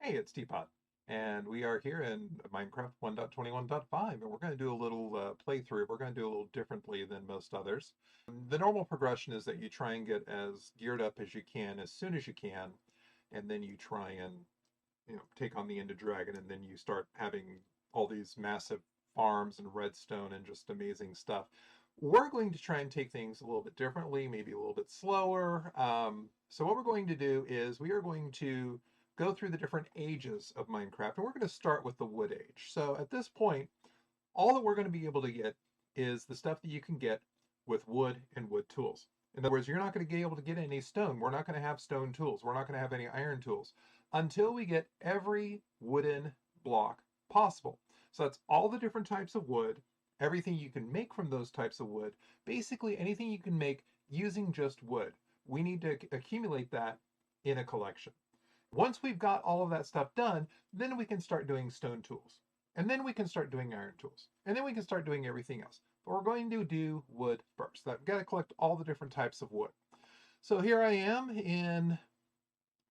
Hey, it's Teapot, and we are here in Minecraft 1.21.5, and we're going to do a little playthrough. We're going to do a little differently than most others. The normal progression is that you try and get as geared up as you can as soon as you can, and then you try and take on the Ender Dragon, and then you start having all these massive farms and redstone and just amazing stuff. We're going to try and take things a little bit differently, maybe a little bit slower. So what we're going to do is we are going to go through the different ages of Minecraft, and we're going to start with the wood age. So at this point, all that we're going to be able to get is the stuff that you can get with wood and wood tools. In other words, you're not going to be able to get any stone. We're not going to have stone tools. We're not going to have any iron tools until we get every wooden block possible. So that's all the different types of wood, everything you can make from those types of wood, basically anything you can make using just wood. We need to accumulate that in a collection. Once we've got all of that stuff done, then we can start doing stone tools. And then we can start doing iron tools. And then we can start doing everything else. But we're going to do wood first. I've got to collect all the different types of wood. So here I am in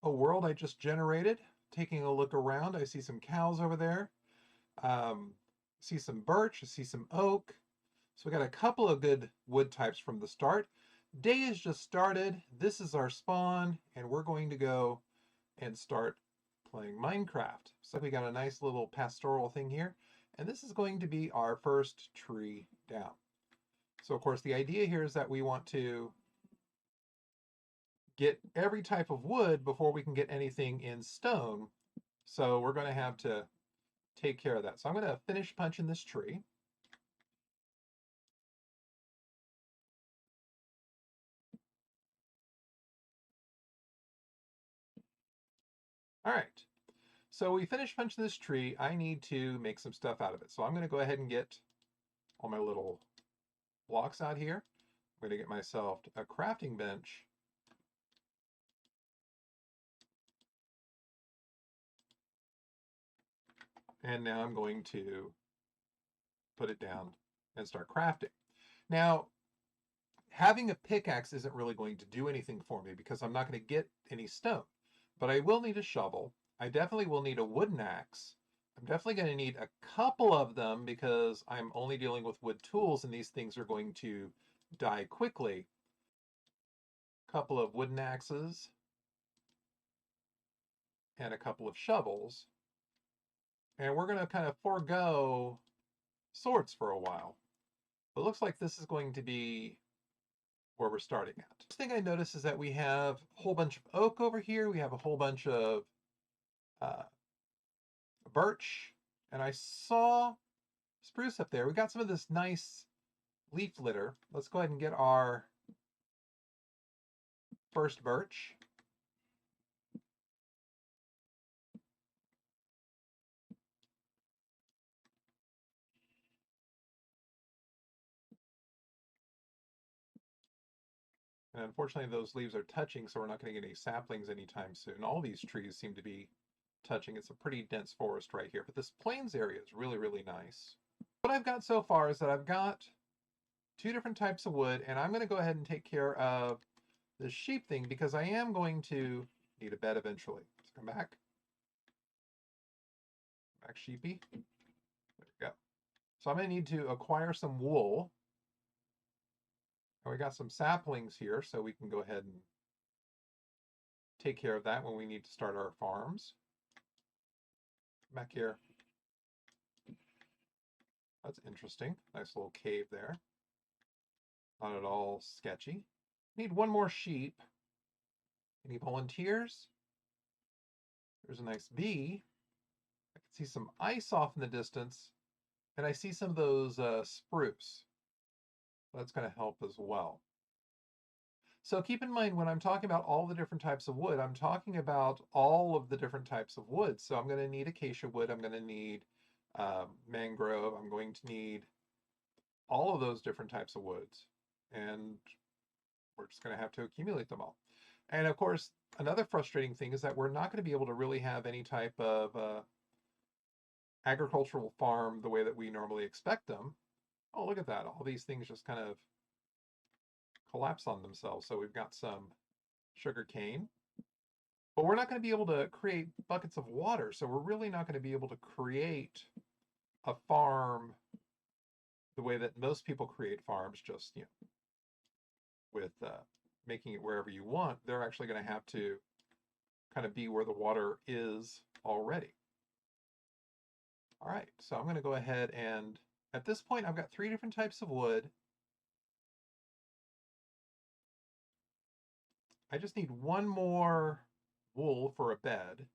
a world I just generated, taking a look around. I see some cows over there. See some birch, I see some oak. So we got a couple of good wood types from the start. Day has just started. This is our spawn, and we're going to go and start playing Minecraft. So we got a nice little pastoral thing here, and this is going to be our first tree down. So of course the idea here is that we want to get every type of wood before we can get anything in stone. So we're going to have to take care of that. So I'm going to finish punching this tree. All right. So we finished punching this tree. I need to make some stuff out of it. So I'm going to go ahead and get all my little blocks out here. I'm going to get myself a crafting bench. And now I'm going to put it down and start crafting. Now, having a pickaxe isn't really going to do anything for me because I'm not going to get any stone. But I will need a shovel. I definitely will need a wooden axe. I'm definitely going to need a couple of them because I'm only dealing with wood tools and these things are going to die quickly. A couple of wooden axes and a couple of shovels. And we're going to kind of forego swords for a while. It looks like this is going to be where we're starting at. First thing I notice is that we have a whole bunch of oak over here. We have a whole bunch of uh, birch. And I saw spruce up there. We got some of this nice leaf litter. Let's go ahead and get our first birch. And unfortunately, those leaves are touching, so we're not going to get any saplings anytime soon. All these trees seem to be touching. It's a pretty dense forest right here, but this plains area is really, really nice. What I've got so far is that I've got two different types of wood, and I'm going to go ahead and take care of the sheep thing because I am going to need a bed eventually. Let's come back. Back, sheepy. There we go. So I'm going to need to acquire some wool. And we got some saplings here, so we can go ahead and take care of that when we need to start our farms. Back here. That's interesting. Nice little cave there. Not at all sketchy. Need one more sheep. Any volunteers? There's a nice bee. I can see some ice off in the distance. And I see some of those spruce. That's going to help as well. So keep in mind when I'm talking about all the different types of wood, I'm talking about all of the different types of wood. So I'm going to need acacia wood. I'm going to need mangrove. I'm going to need all of those different types of woods. And we're just going to have to accumulate them all. And of course, another frustrating thing is that we're not going to be able to really have any type of agricultural farm the way that we normally expect them. Oh, look at that. All these things just kind of collapse on themselves. So we've got some sugar cane. But we're not going to be able to create buckets of water, so we're really not going to be able to create a farm the way that most people create farms, just with making it wherever you want. They're actually going to have to kind of be where the water is already. All right, so I'm going to go ahead and at this point I've got 3 different types of wood. I just need 1 more wool for a bed.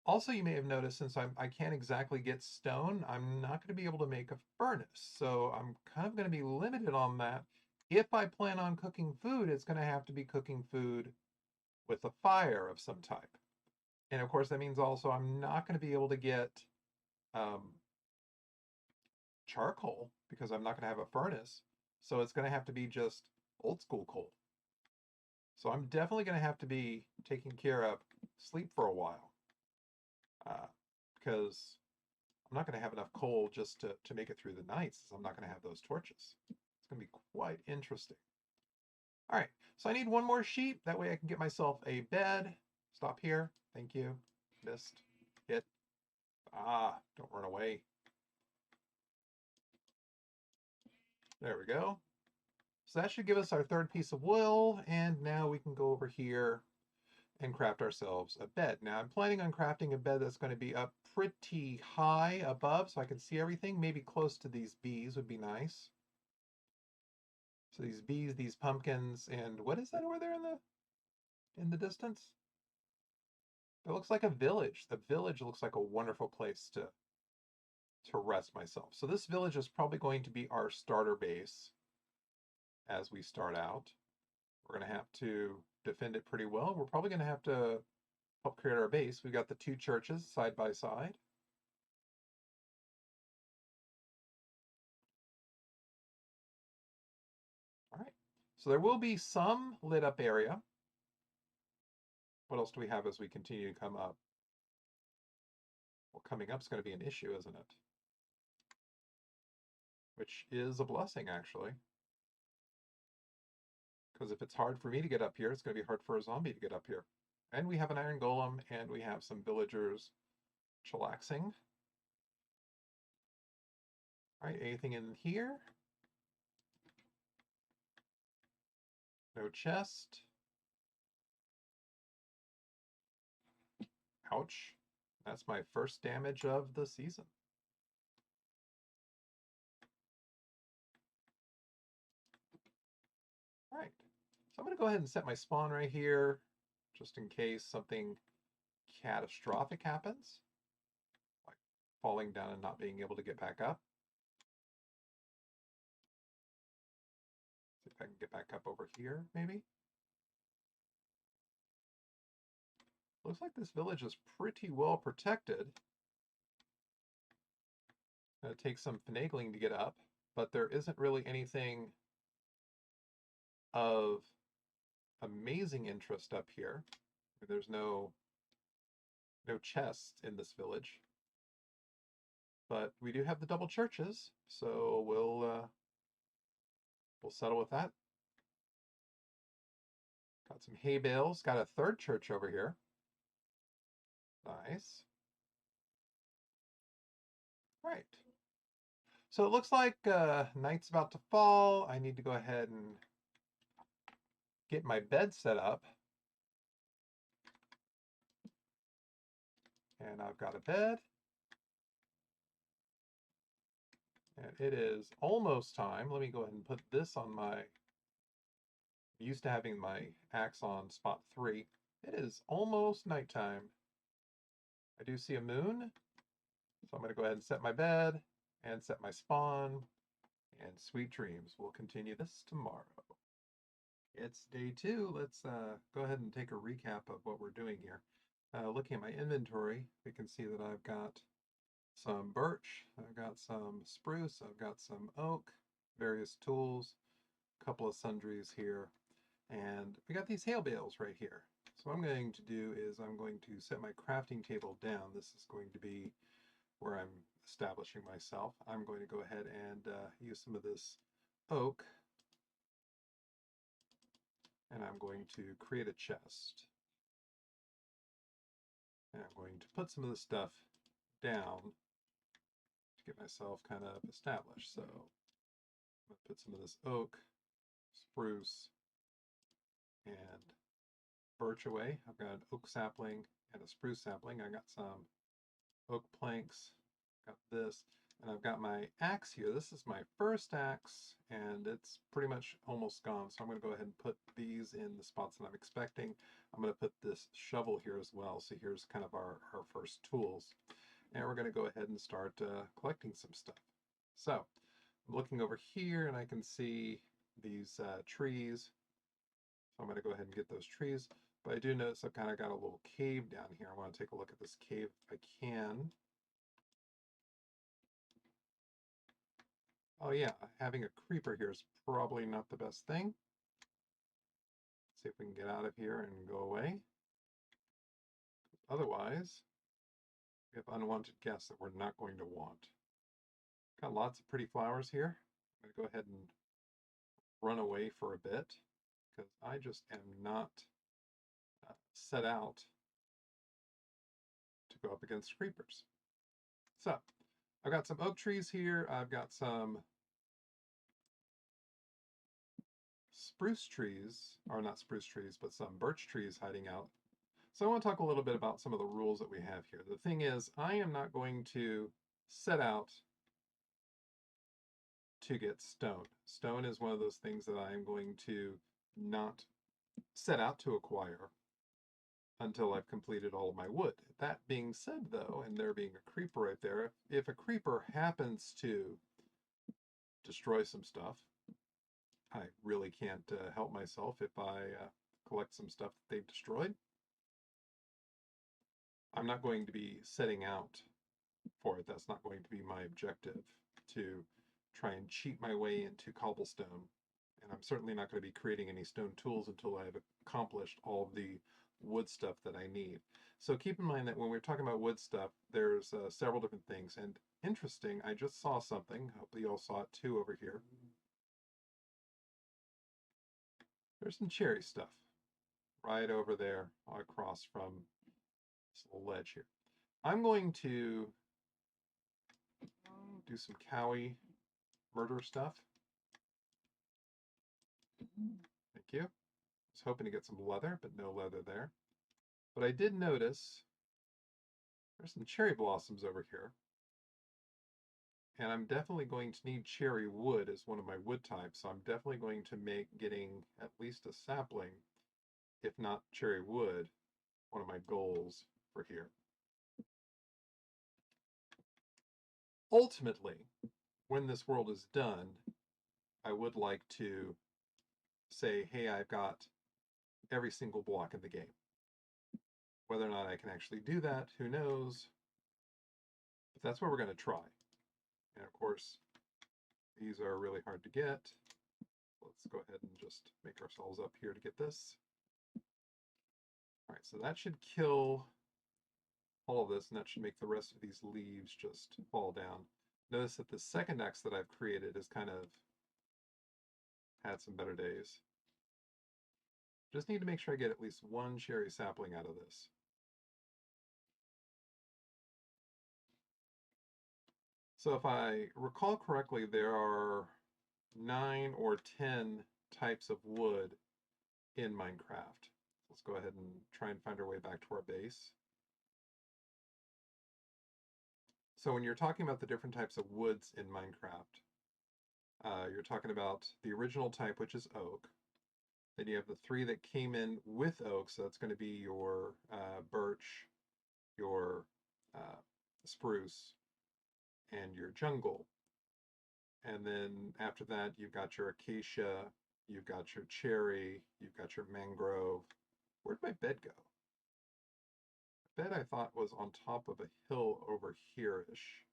Also, you may have noticed since I can't exactly get stone, I'm not going to be able to make a furnace. So I'm kind of going to be limited on that. If I plan on cooking food, it's going to have to be cooking food with a fire of some type. And of course, that means also I'm not going to be able to get um, charcoal because I'm not going to have a furnace. So it's going to have to be just old school coal. So I'm definitely going to have to be taking care of sleep for a while because I'm not going to have enough coal just to make it through the nights. I'm not going to have those torches. It's going to be quite interesting. All right, so I need 1 more sheet. That way I can get myself a bed. Stop here. Thank you. Missed. Hit. Ah, don't run away. There we go. So that should give us our 3rd piece of wool, and now we can go over here and craft ourselves a bed. Now I'm planning on crafting a bed that's going to be up pretty high above so I can see everything. Maybe close to these bees would be nice. So these bees, these pumpkins, and what is that over there in the distance? It looks like a village. The village looks like a wonderful place to rest myself. So this village is probably going to be our starter base as we start out. We're going to have to defend it pretty well. We're probably going to have to help create our base. We've got the 2 churches side by side. All right. So there will be some lit up area. What else do we have as we continue to come up? Well, coming up is going to be an issue, isn't it? Which is a blessing, actually. Because if it's hard for me to get up here, it's going to be hard for a zombie to get up here. And we have an iron golem, and we have some villagers chillaxing. All right, anything in here? No chest. Ouch. That's my first damage of the season. All right, so I'm going to go ahead and set my spawn right here, just in case something catastrophic happens, like falling down and not being able to get back up. See if I can get back up over here, maybe. Looks like this village is pretty well protected. It'll take some finagling to get up, but there isn't really anything of amazing interest up here. There's no chests in this village, but we do have the double churches, so we'll settle with that. Got some hay bales. Got a 3rd church over here. Nice. Right. So it looks like night's about to fall. I need to go ahead and get my bed set up. And I've got a bed. And it is almost time. Let me go ahead and put this on my... I'm used to having my axe on spot 3. It is almost nighttime. I do see a moon. So I'm going to go ahead and set my bed and set my spawn. And sweet dreams. We'll continue this tomorrow. It's day 2. Let's go ahead and take a recap of what we're doing here. Looking at my inventory, we can see that I've got some birch, I've got some spruce, I've got some oak, various tools, a couple of sundries here, and we got these hay bales right here. So what I'm going to do is I'm going to set my crafting table down. This is going to be where I'm establishing myself. I'm going to go ahead and use some of this oak, and I'm going to create a chest. going to put some of this stuff down to get myself kind of established. So I'm going to put some of this oak, spruce, and birch away. I've got an oak sapling and a spruce sapling. I got some oak planks, got this, and I've got my axe here. This is my first axe, and it's pretty much almost gone, so I'm going to go ahead and put these in the spots that I'm expecting. I'm going to put this shovel here as well, so here's kind of our first tools. And we're going to go ahead and start collecting some stuff. So I'm looking over here, and I can see these trees. So I'm going to go ahead and get those trees. But I do notice I've kind of got a little cave down here. I want to take a look at this cave if I can. Oh yeah, having a creeper here is probably not the best thing. See if we can get out of here and go away. Otherwise, we have unwanted guests that we're not going to want. Got lots of pretty flowers here. I'm going to go ahead and run away for a bit because I just am not set out to go up against creepers. So, I've got some oak trees here. I've got some spruce trees, or not spruce trees, but some birch trees hiding out. So I want to talk a little bit about some of the rules that we have here. The thing is, I am not going to set out to get stone. Stone is one of those things that I am going to not set out to acquire until I've completed all of my wood. That being said, though, and there being a creeper right there, if a creeper happens to destroy some stuff, I really can't help myself if I collect some stuff that they've destroyed. I'm not going to be setting out for it. That's not going to be my objective, to try and cheat my way into cobblestone. And I'm certainly not going to be creating any stone tools until I've accomplished all of the wood stuff that I need. So keep in mind that when we're talking about wood stuff, there's several different things. And interesting, I just saw something. Hopefully you all saw it too over here. There's some cherry stuff right over there across from this little ledge here. I'm going to do some cowie murder stuff. Thank you. I was hoping to get some leather, but no leather there. But I did notice there's some cherry blossoms over here. And I'm definitely going to need cherry wood as one of my wood types. So I'm definitely going to make getting at least a sapling, if not cherry wood, one of my goals for here. Ultimately, when this world is done, I would like to say, hey, I've got every single block in the game. Whether or not I can actually do that, who knows? But that's what we're going to try. And of course, these are really hard to get. Let's go ahead and just make ourselves up here to get this. All right, so that should kill all of this, and that should make the rest of these leaves just fall down. Notice that the second axe that I've created has kind of had some better days. Just need to make sure I get at least one cherry sapling out of this. So if I recall correctly, there are 9 or 10 types of wood in Minecraft. Let's go ahead and try and find our way back to our base. So when you're talking about the different types of woods in Minecraft, you're talking about the original type, which is oak. Then you have the 3 that came in with oak, so that's going to be your birch, your spruce, and your jungle. And then after that, you've got your acacia, you've got your cherry, you've got your mangrove. Where'd my bed go? The bed I thought was on top of a hill over here-ish.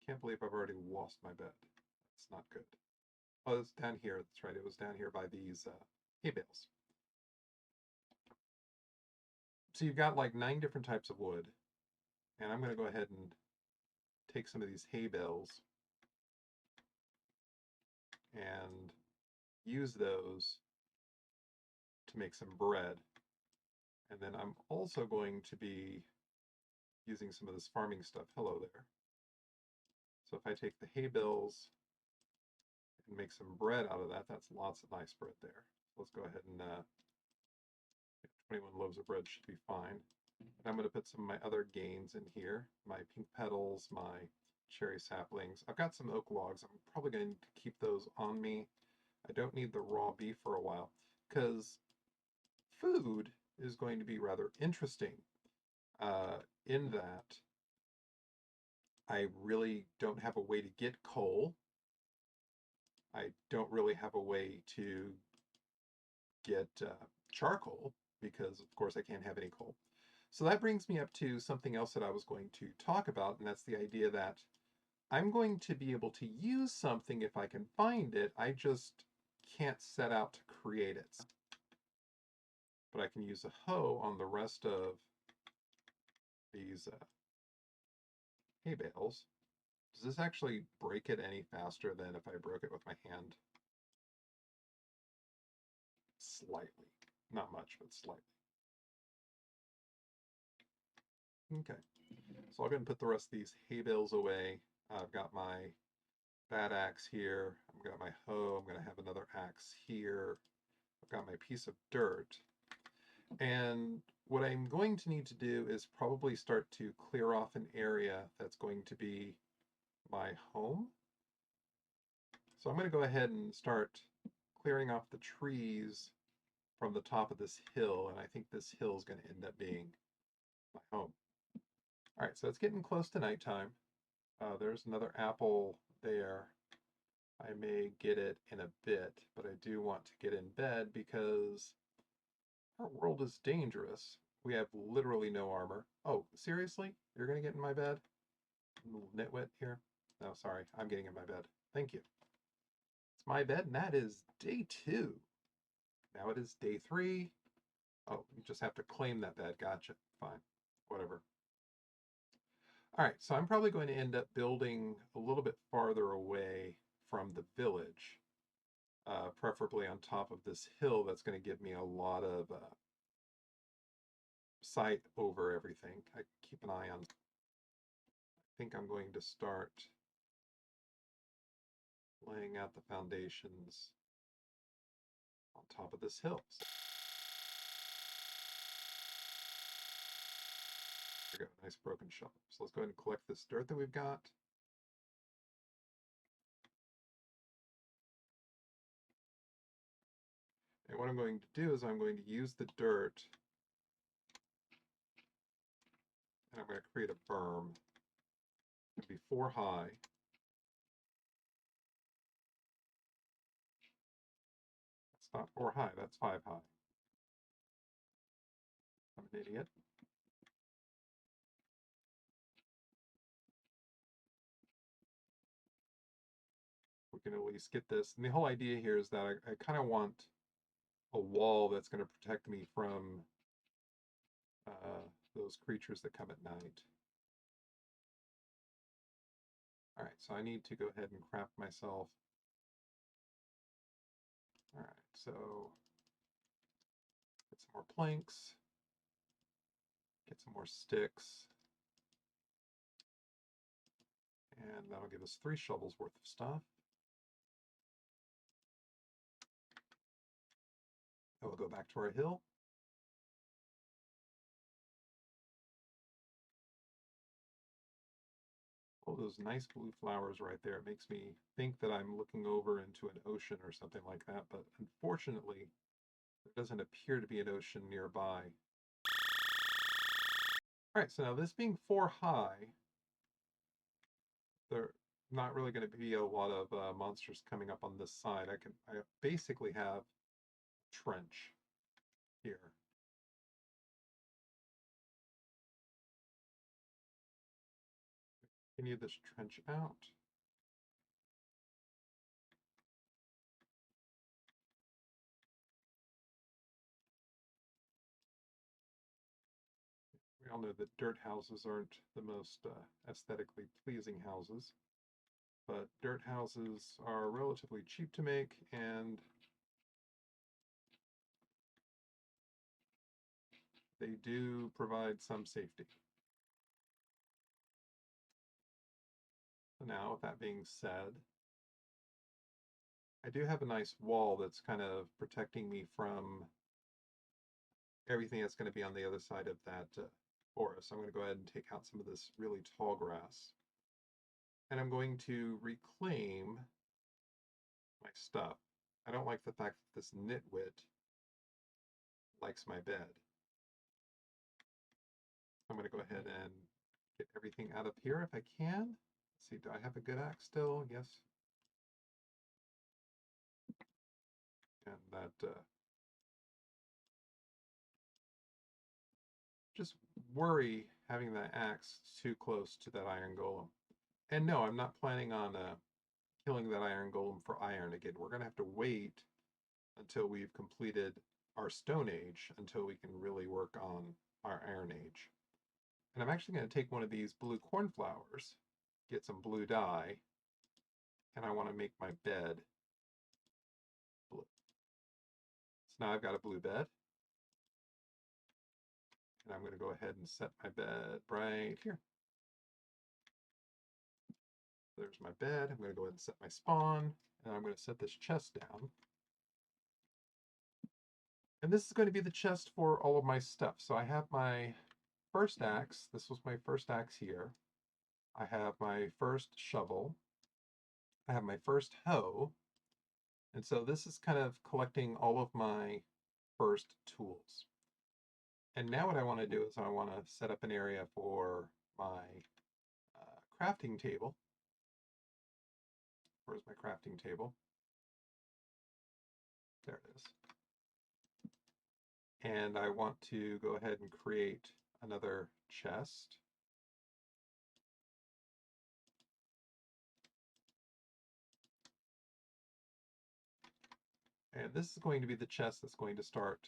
Can't believe I've already lost my bed. That's not good. Oh, it's down here. That's right. It was down here by these hay bales. So you've got like 9 different types of wood. And I'm going to go ahead and take some of these hay bales and use those to make some bread. And then I'm also going to be using some of this farming stuff. Hello there. So if I take the hay bales and make some bread out of that, that's lots of nice bread there. So let's go ahead and 21 loaves of bread should be fine. And I'm going to put some of my other gains in here, my pink petals, my cherry saplings. I've got some oak logs. I'm probably going to keep those on me. I don't need the raw beef for a while because food is going to be rather interesting in that I really don't have a way to get coal. I don't really have a way to get charcoal because, of course, I can't have any coal. So that brings me up to something else that I was going to talk about, and that's the idea that I'm going to be able to use something if I can find it. I just can't set out to create it. But I can use a hoe on the rest of these hay bales. Does this actually break it any faster than if I broke it with my hand? Slightly. Not much, but slightly. Okay. So I'll go ahead and put the rest of these hay bales away. I've got my bat axe here. I've got my hoe. I'm going to have another axe here. I've got my piece of dirt. And what I'm going to need to do is probably start to clear off an area that's going to be my home. So I'm going to go ahead and start clearing off the trees from the top of this hill, and I think this hill is going to end up being my home. All right, so it's getting close to nighttime. There's another apple there. I may get it in a bit, but I do want to get in bed because our world is dangerous. We have literally no armor. Oh, seriously? You're going to get in my bed? Little nitwit here? No, sorry. I'm getting in my bed. Thank you. It's my bed, and that is day 2. Now it is day 3. Oh, you just have to claim that bed. Gotcha. Fine. Whatever. All right, so I'm probably going to end up building a little bit farther away from the village, preferably on top of this hill that's going to give me a lot of sight over everything. I keep an eye on. I think I'm going to start laying out the foundations on top of this hill. There we go, nice broken shovel. So let's go ahead and collect this dirt that we've got. And what I'm going to do is I'm going to use the dirt and I'm going to create a berm. It'll be 4 high. That's not 4 high, that's 5 high. I'm an idiot. We can at least get this. And the whole idea here is that I kind of want a wall that's going to protect me from those creatures that come at night. All right, so I need to go ahead and craft myself. All right, so get some more planks, get some more sticks, and that'll give us 3 shovels worth of stuff. And we'll go back to our hill. Oh, those nice blue flowers right there. It makes me think that I'm looking over into an ocean or something like that, but unfortunately, there doesn't appear to be an ocean nearby. All right, so now this being 4 high, there are not really going to be a lot of monsters coming up on this side. I basically have a trench here. Continue this trench out. We all know that dirt houses aren't the most aesthetically pleasing houses, but dirt houses are relatively cheap to make and they do provide some safety. So now, with that being said, I do have a nice wall that's kind of protecting me from everything that's going to be on the other side of that forest. I'm going to go ahead and take out some of this really tall grass. And I'm going to reclaim my stuff. I don't like the fact that this nitwit likes my bed. I'm going to go ahead and get everything out of here if I can. Let's see, do I have a good axe still? Yes. And that just worry having that axe too close to that iron golem. And no, I'm not planning on killing that iron golem for iron again. We're going to have to wait until we've completed our Stone Age until we can really work on our Iron Age. And I'm actually going to take one of these blue cornflowers, get some blue dye, and I want to make my bed blue. So now I've got a blue bed. And I'm going to go ahead and set my bed right here. There's my bed. I'm going to go ahead and set my spawn, and I'm going to set this chest down. And this is going to be the chest for all of my stuff. So I have my first axe. This was my first axe here. I have my first shovel. I have my first hoe. And so this is kind of collecting all of my first tools. And now what I want to do is I want to set up an area for my crafting table. Where's my crafting table? There it is. And I want to go ahead and create another chest. And this is going to be the chest that's going to start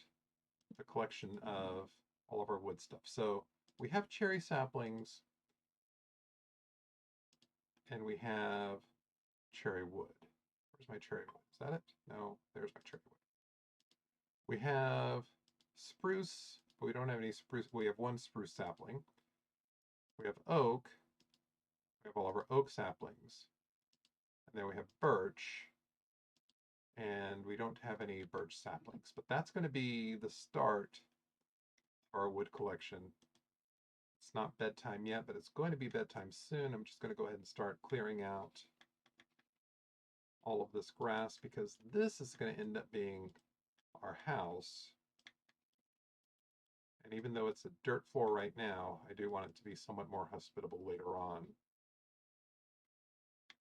the collection of all of our wood stuff. So we have cherry saplings and we have cherry wood. Where's my cherry wood? Is that it? No, there's my cherry wood. We have spruce, but we don't have any spruce. We have one spruce sapling. We have oak. We have all of our oak saplings. And then we have birch. And we don't have any birch saplings. But that's going to be the start of our wood collection. It's not bedtime yet, but it's going to be bedtime soon. I'm just going to go ahead and start clearing out all of this grass because this is going to end up being our house. And even though it's a dirt floor right now, I do want it to be somewhat more hospitable later on.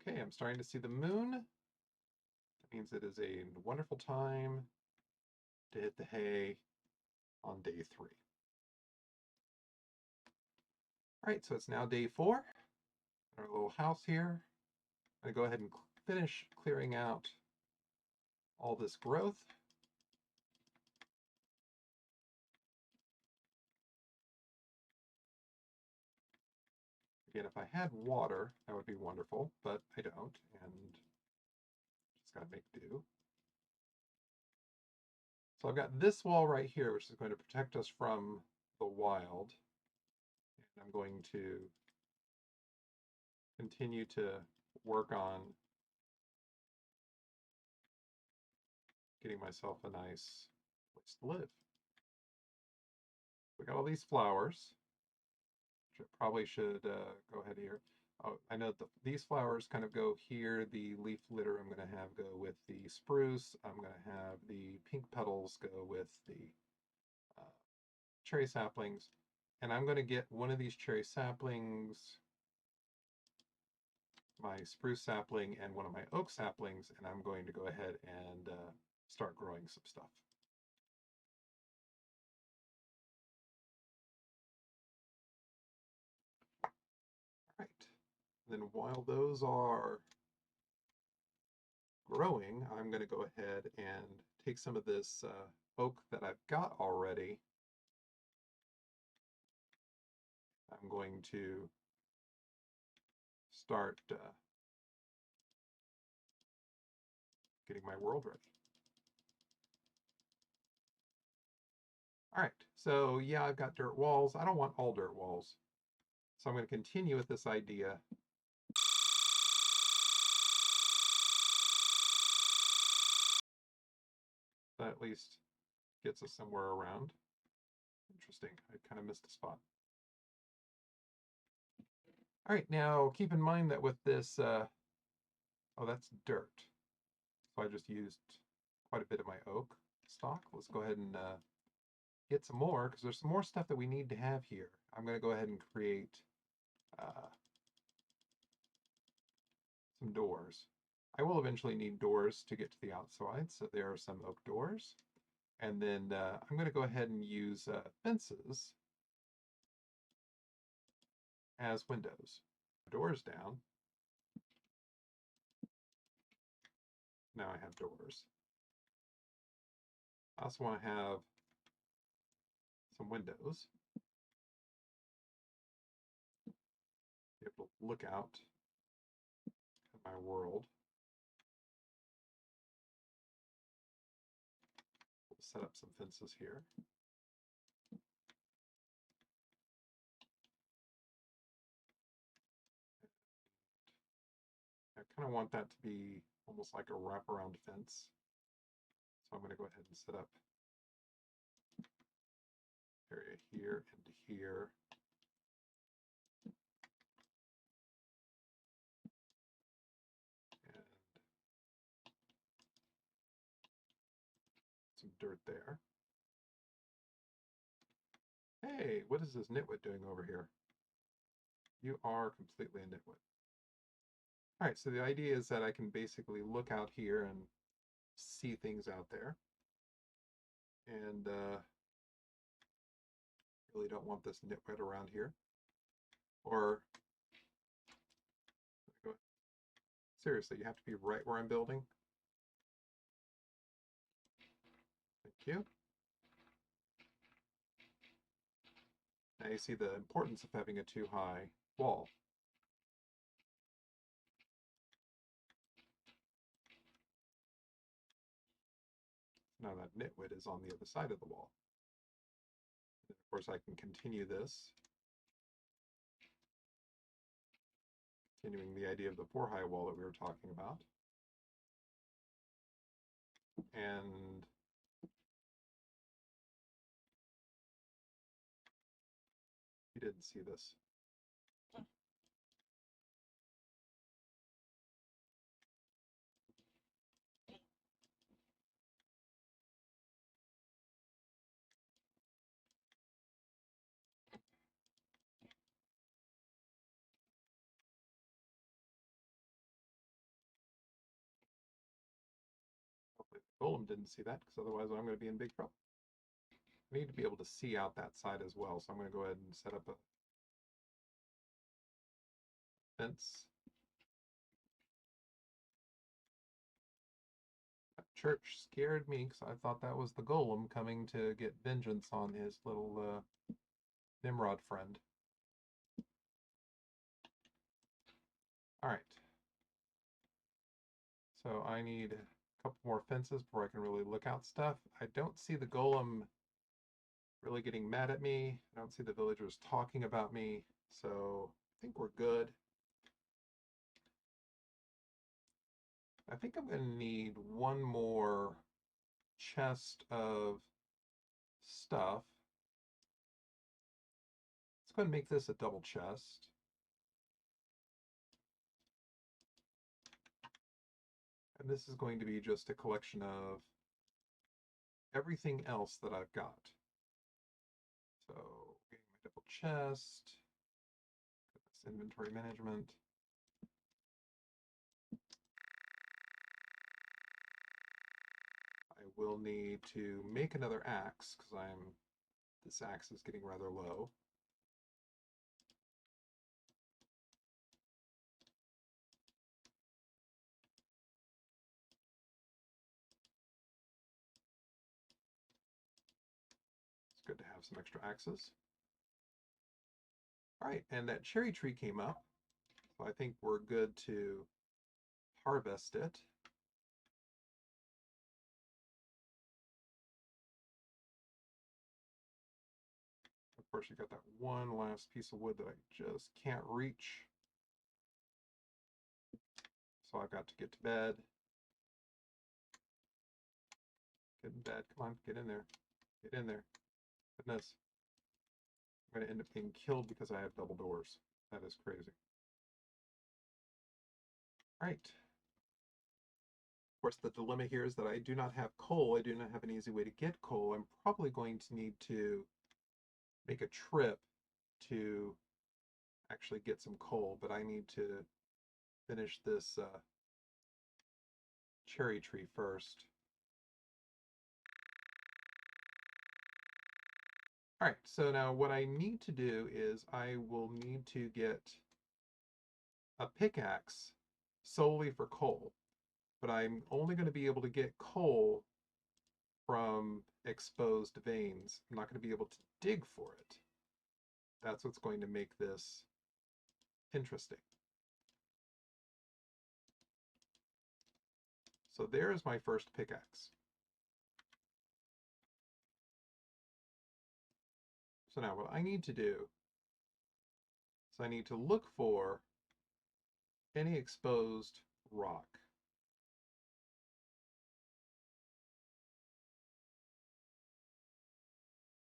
Okay, I'm starting to see the moon. That means it is a wonderful time to hit the hay on day 3. All right, so it's now day 4. Our little house here. I'm going to go ahead and finish clearing out all this growth. Again, if I had water, that would be wonderful, but I don't, and just gotta make do. So I've got this wall right here, which is going to protect us from the wild. And I'm going to continue to work on getting myself a nice place to live. We got all these flowers, which I probably should go ahead here. Oh, I know that these flowers kind of go here. The leaf litter I'm going to have go with the spruce. I'm going to have the pink petals go with the cherry saplings. And I'm going to get one of these cherry saplings, my spruce sapling, and one of my oak saplings, and I'm going to go ahead and start growing some stuff. All right. Then while those are growing, I'm going to go ahead and take some of this oak that I've got already. I'm going to start getting my world ready. All right, so yeah, I've got dirt walls. I don't want all dirt walls. So I'm going to continue with this idea That at least gets us somewhere around. Interesting. I kind of missed a spot. All right, now keep in mind that with this, oh, that's dirt. So I just used quite a bit of my oak stock. Let's go ahead and get some more, because there's some more stuff that we need to have here. I'm going to go ahead and create some doors. I will eventually need doors to get to the outside, so there are some oak doors. And then I'm going to go ahead and use fences as windows. Doors down. Now I have doors. I also want to have some windows. Be able to look out at my world. We'll set up some fences here. I kind of want that to be almost like a wraparound fence. So I'm going to go ahead and set up area here and here. And some dirt there. Hey, what is this nitwit doing over here? You are completely a nitwit. All right, so the idea is that I can basically look out here and see things out there. And really don't want this nitwit around here. Or, seriously, you have to be right where I'm building. Thank you. Now you see the importance of having a too high wall. Now that nitwit is on the other side of the wall. And of course I can continue this. Continuing the idea of the 4-high wall that we were talking about. And you didn't see this. Hopefully the golem didn't see that, because otherwise I'm going to be in big trouble. I need to be able to see out that side as well, so I'm going to go ahead and set up a fence. That church scared me, because I thought that was the golem coming to get vengeance on his little Nimrod friend. All right. So I need a couple more fences before I can really look out stuff. I don't see the golem really getting mad at me. I don't see the villagers talking about me. So I think we're good. I think I'm going to need one more chest of stuff. Let's go ahead and make this a double chest. And this is going to be just a collection of everything else that I've got. So getting my double chest, this inventory management. I will need to make another axe because this axe is getting rather low. It's good to have some extra axes. All right, and that cherry tree came up, so I think we're good to harvest it. Of course, you got that one last piece of wood that I just can't reach. So I've got to get to bed, Getting bad. Come on, get in there. Get in there. Goodness. I'm going to end up being killed because I have double doors. That is crazy. All right. Of course, the dilemma here is that I do not have coal. I do not have an easy way to get coal. I'm probably going to need to make a trip to actually get some coal, but I need to finish this cherry tree first. All right, so now what I need to do is I will need to get a pickaxe solely for coal, but I'm only going to be able to get coal from exposed veins. I'm not going to be able to dig for it. That's what's going to make this interesting. So there's my first pickaxe. So now what I need to do is I need to look for any exposed rock.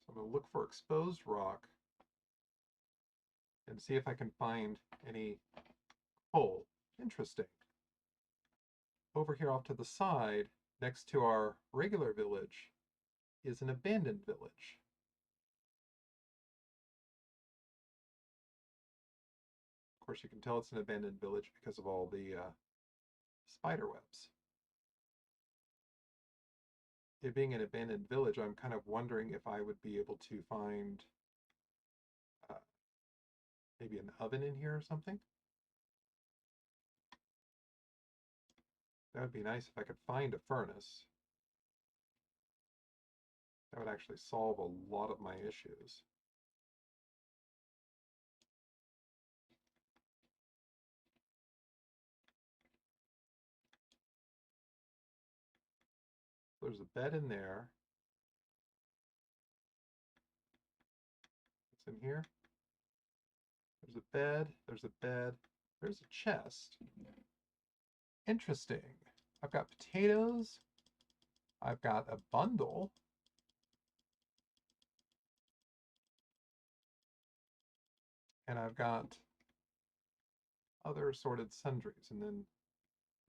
So I'm going to look for exposed rock and see if I can find any coal. Interesting. Over here off to the side, next to our regular village, is an abandoned village. Of course, you can tell it's an abandoned village because of all the spider webs. It being an abandoned village, I'm kind of wondering if I would be able to find uh, maybe an oven in here or something. That would be nice if I could find a furnace. That would actually solve a lot of my issues. There's a bed in there. What's in here? There's a bed, there's a bed, there's a chest. Interesting. I've got potatoes. I've got a bundle. And I've got other assorted sundries. And then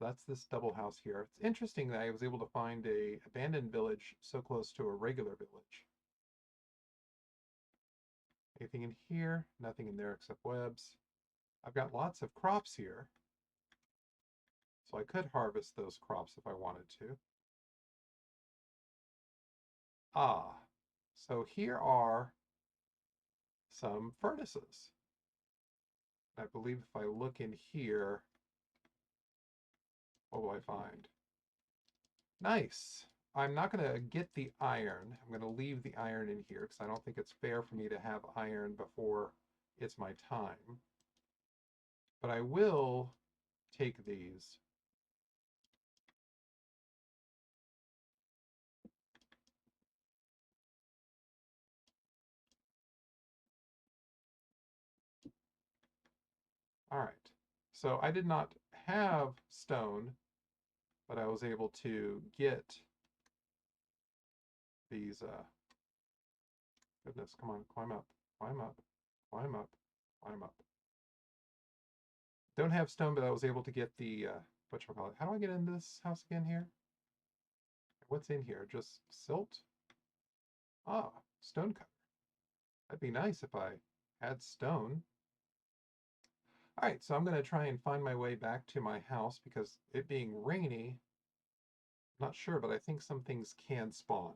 that's this double house here. It's interesting that I was able to find a abandoned village so close to a regular village. Anything in here? Nothing in there except webs. I've got lots of crops here. So I could harvest those crops if I wanted to. Ah, so here are some furnaces. I believe if I look in here, what will I find? Nice. I'm not going to get the iron. I'm going to leave the iron in here because I don't think it's fair for me to have iron before it's my time. But I will take these. All right. So I did not have stone, but I was able to get these, goodness, come on, climb up, climb up, climb up, climb up. Don't have stone, but I was able to get the, whatchamacallit. How do I get into this house again here? What's in here? Just silt? Ah, stone cutter. That'd be nice if I had stone. All right, so I'm going to try and find my way back to my house because it being rainy, I'm not sure, but I think some things can spawn.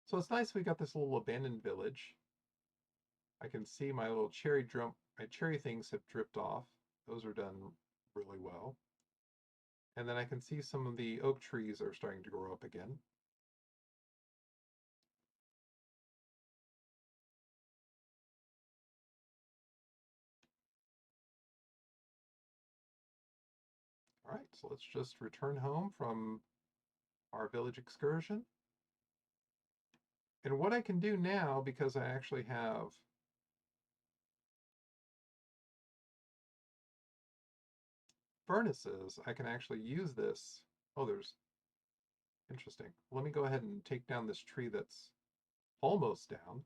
So it's nice we got this little abandoned village. I can see my little my cherry things have dripped off. Those are done really well. And then I can see some of the oak trees are starting to grow up again. All right, so let's just return home from our village excursion. And what I can do now, because I actually have furnaces, I can actually use this. Oh, there's interesting. Let me go ahead and take down this tree that's almost down.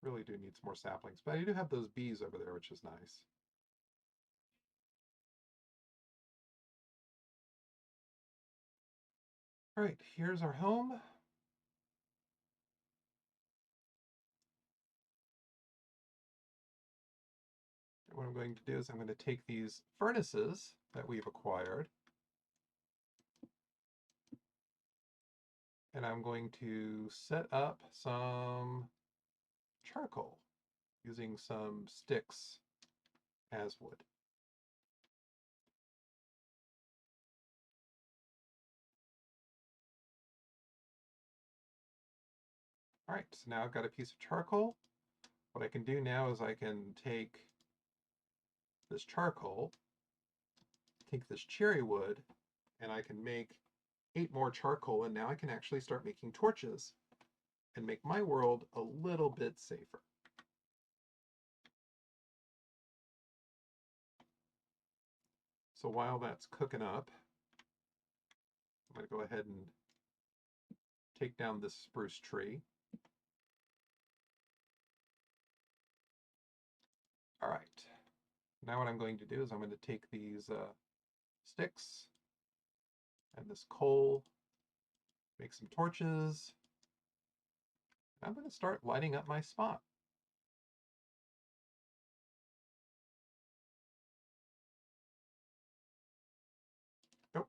Really do need some more saplings, but I do have those bees over there, which is nice. All right, here's our home. And what I'm going to do is I'm going to take these furnaces that we've acquired, and I'm going to set up some charcoal using some sticks as wood. All right, so now I've got a piece of charcoal. What I can do now is I can take this charcoal, take this cherry wood, and I can make 8 more charcoal, and now I can actually start making torches and make my world a little bit safer. So while that's cooking up, I'm going to go ahead and take down this spruce tree. All right, now what I'm going to do is I'm going to take these sticks and this coal, make some torches, and I'm going to start lighting up my spot. Nope,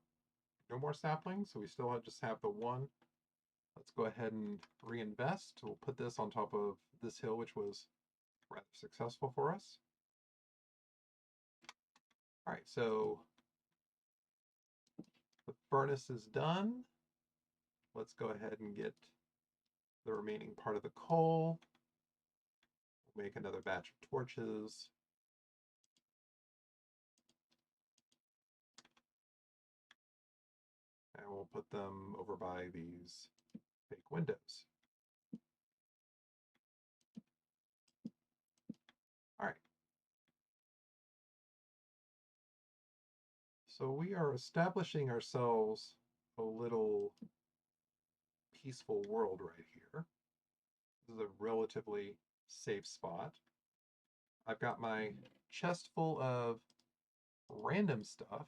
no more saplings, so we still just have the one. Let's go ahead and reinvest. We'll put this on top of this hill, which was rather successful for us. All right, so the furnace is done. Let's go ahead and get the remaining part of the coal. We'll make another batch of torches. And we'll put them over by these fake windows. All right. So we are establishing ourselves a little peaceful world right here. This is a relatively safe spot. I've got my chest full of random stuff.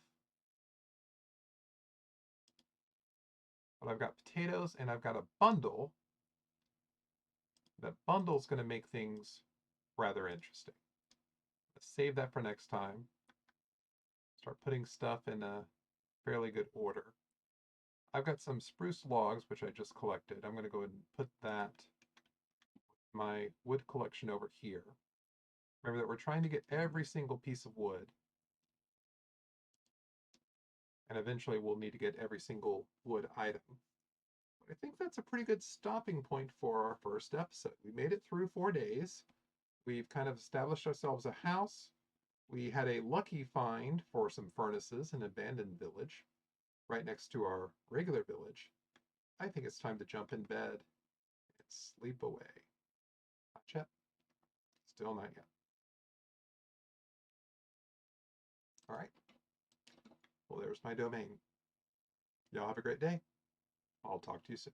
But I've got potatoes and I've got a bundle. That bundle's going to make things rather interesting. Let's save that for next time. Start putting stuff in a fairly good order. I've got some spruce logs, which I just collected. I'm going to go ahead and put that, my wood collection over here. Remember that we're trying to get every single piece of wood. And eventually we'll need to get every single wood item. But I think that's a pretty good stopping point for our first episode. We made it through 4 days. We've kind of established ourselves a house. We had a lucky find for some furnaces in an abandoned village right next to our regular village. I think it's time to jump in bed and sleep away. Not yet. Still not yet. All right. Well, there's my domain. Y'all have a great day. I'll talk to you soon.